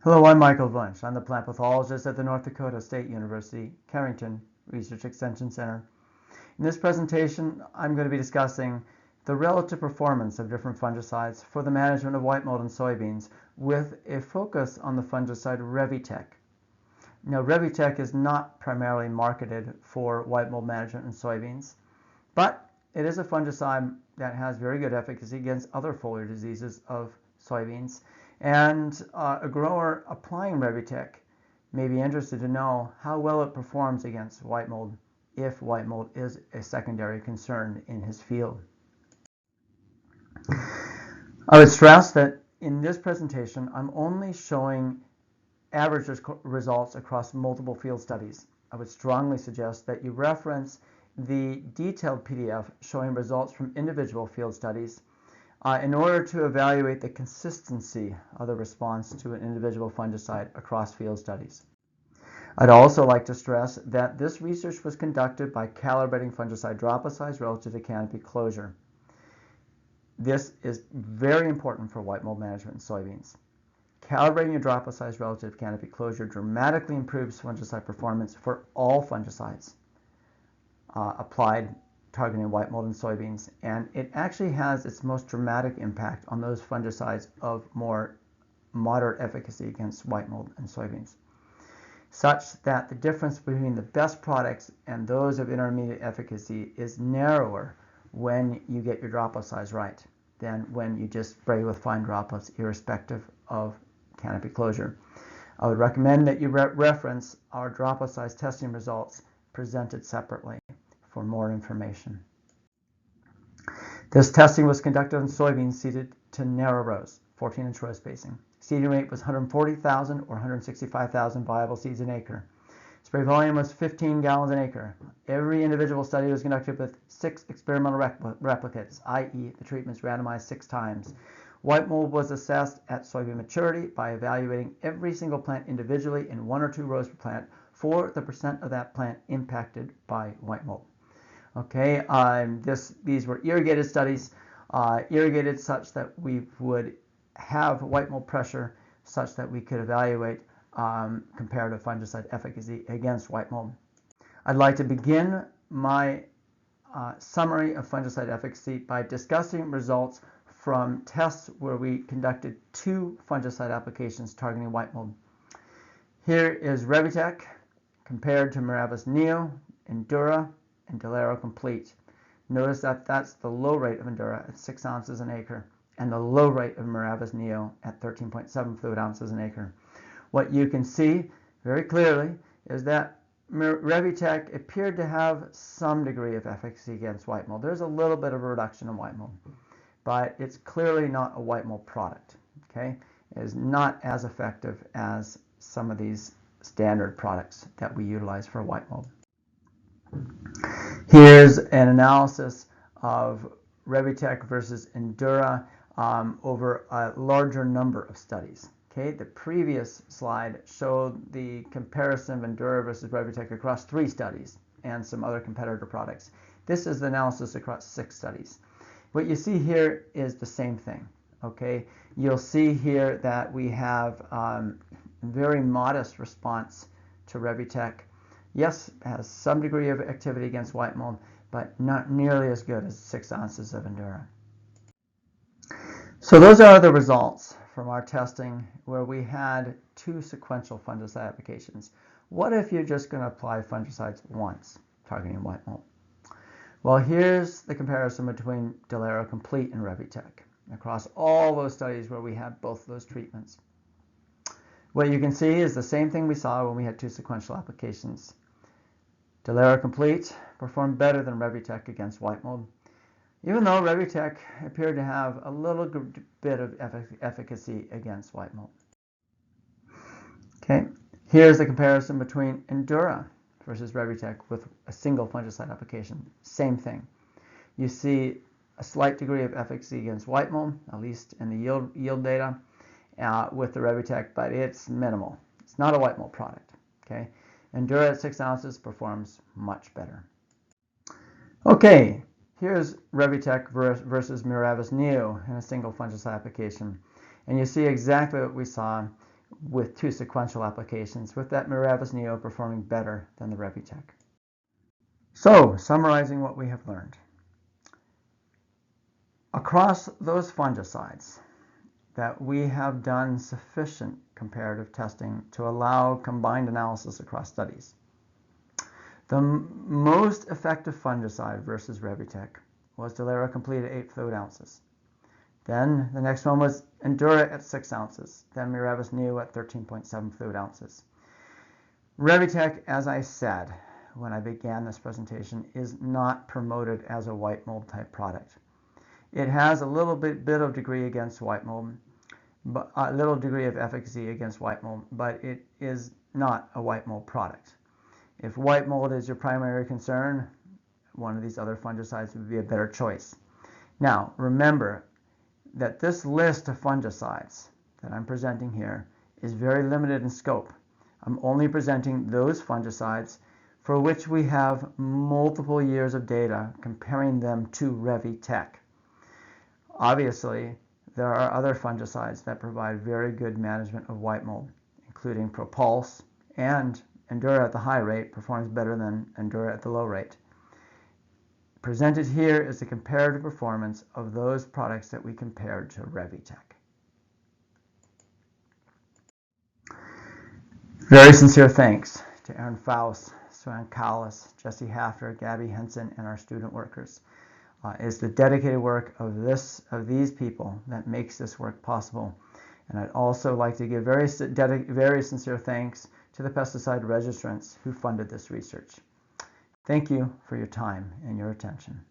Hello, I'm Michael Wunsch. I'm the plant pathologist at the North Dakota State University Carrington Research Extension Center. In this presentation, I'm going to be discussing the relative performance of different fungicides for the management of white mold in soybeans with a focus on the fungicide REVYTEK. Now, REVYTEK is not primarily marketed for white mold management in soybeans, but it is a fungicide that has very good efficacy against other foliar diseases of soybeans. And a grower applying REVYTEK may be interested to know how well it performs against white mold if white mold is a secondary concern in his field. I would stress that in this presentation, I'm only showing average results across multiple field studies. I would strongly suggest that you reference the detailed PDF showing results from individual field studies in order to evaluate the consistency of the response to an individual fungicide across field studies. I'd also like to stress that this research was conducted by calibrating fungicide droplet size relative to canopy closure. This is very important for white mold management in soybeans. Calibrating your droplet size relative to canopy closure dramatically improves fungicide performance for all fungicides applied targeting white mold in soybeans, and it actually has its most dramatic impact on those fungicides of more moderate efficacy against white mold in soybeans, such that the difference between the best products and those of intermediate efficacy is narrower when you get your droplet size right than when you just spray with fine droplets irrespective of canopy closure. I would recommend that you reference our droplet size testing results presented separately for more information. This testing was conducted on soybeans seeded to narrow rows, 14-inch row spacing. Seeding rate was 140,000 or 165,000 viable seeds an acre. Spray volume was 15 gallons an acre. Every individual study was conducted with 6 experimental replicates, i.e. the treatments randomized 6 times. White mold was assessed at soybean maturity by evaluating every single plant individually in 1 or 2 rows per plant for the percent of that plant impacted by white mold. Okay, these were irrigated studies, irrigated such that we would have white mold pressure such that we could evaluate comparative fungicide efficacy against white mold. I'd like to begin my summary of fungicide efficacy by discussing results from tests where we conducted 2 fungicide applications targeting white mold. Here is REVYTEK compared to Miravas Neo, Endura, and Delero Complete. Notice that that's the low rate of Endura at 6 ounces an acre and the low rate of Miravas Neo at 13.7 fluid ounces an acre. What you can see very clearly is that REVYTEK appeared to have some degree of efficacy against white mold. There's a little bit of a reduction in white mold, but it's clearly not a white mold product. Okay, it is not as effective as some of these standard products that we utilize for white mold. Here's an analysis of REVYTEK versus Endura over a larger number of studies. Okay, the previous slide showed the comparison of Endura versus REVYTEK across 3 studies and some other competitor products. This is the analysis across 6 studies. What you see here is the same thing. Okay, you'll see here that we have very modest response to REVYTEK. Yes, it has some degree of activity against white mold, but not nearly as good as 6 ounces of Endura. So those are the results from our testing where we had 2 sequential fungicide applications. What if you're just going to apply fungicides once targeting white mold? Well, here's the comparison between Delero Complete and REVYTEK across all those studies where we had both of those treatments. What you can see is the same thing we saw when we had 2 sequential applications. Delero Complete performed better than REVYTEK against white mold, even though REVYTEK appeared to have a little bit of efficacy against white mold. Okay, here's the comparison between Endura versus REVYTEK with a single fungicide application. Same thing. You see a slight degree of efficacy against white mold, at least in the yield data, with the REVYTEK, but it's minimal. It's not a white mold product. Okay, Endura at 6 ounces performs much better. Okay, here's REVYTEK versus Miravas Neo in a single fungicide application. And you see exactly what we saw with 2 sequential applications, with that Miravis Neo performing better than the REVYTEK. So, summarizing what we have learned. Across those fungicides that we have done sufficient comparative testing to allow combined analysis across studies, the most effective fungicide versus REVYTEK was Delera Complete at 8 fluid ounces. Then the next one was Endura at 6 ounces. Then Miravis Neo at 13.7 fluid ounces. REVYTEK, as I said when I began this presentation, is not promoted as a white mold type product. It has a little bit of degree against white mold, but a little degree of efficacy against white mold, but it is not a white mold product. If white mold is your primary concern, one of these other fungicides would be a better choice. Now, remember that this list of fungicides that I'm presenting here is very limited in scope. I'm only presenting those fungicides for which we have multiple years of data comparing them to REVYTEK. Obviously, there are other fungicides that provide very good management of white mold, including Propulse, and Endura at the high rate performs better than Endura at the low rate. Presented here is the comparative performance of those products that we compared to REVYTEK. Very sincere thanks to Aaron Faust, Swan Callis, Jesse Hafter, Gabby Henson, and our student workers. It's the dedicated work of these people that makes this work possible. And I'd also like to give very sincere thanks to the pesticide registrants who funded this research. Thank you for your time and your attention.